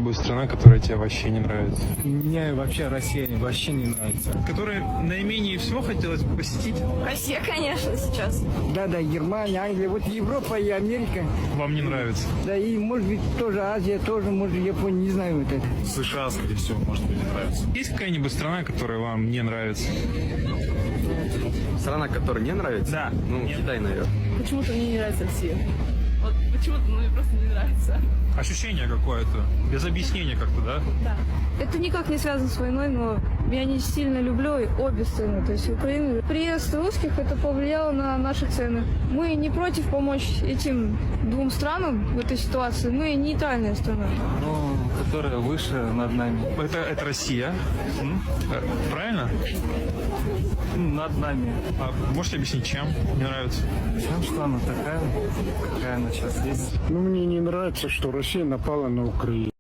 какая-нибудь страна, которая тебе вообще не нравится? Мне вообще Россия вообще не нравится. Которая наименее всего хотелось бы посетить? Россия, конечно, сейчас. Да, Германия, Англия, вот Европа и Америка. Вам не нравится? Да, и может быть тоже Азия, тоже, может, Япония, не знаю вот это. США, скорее всего, может быть, не нравится. Есть какая-нибудь страна, которая вам не нравится? Страна, которая не нравится? Да. Ну, Китай, наверное. Почему-то мне не нравится Россия. Вот почему-то мне просто не нравится. Ощущение какое-то, без объяснения как-то, да? Это никак не связано с войной, но я не сильно люблю обе страны, то есть Украину. Приезд русских это повлияло на наши цены. Мы не против помочь этим двум странам в этой ситуации, мы нейтральная страна. Ну, которая выше над нами. Это Россия. Правильно? Над нами. А можете объяснить, чем не нравится? Тем, что она такая, какая она сейчас есть. Ну, мне не нравится, что Россия напала на Украину.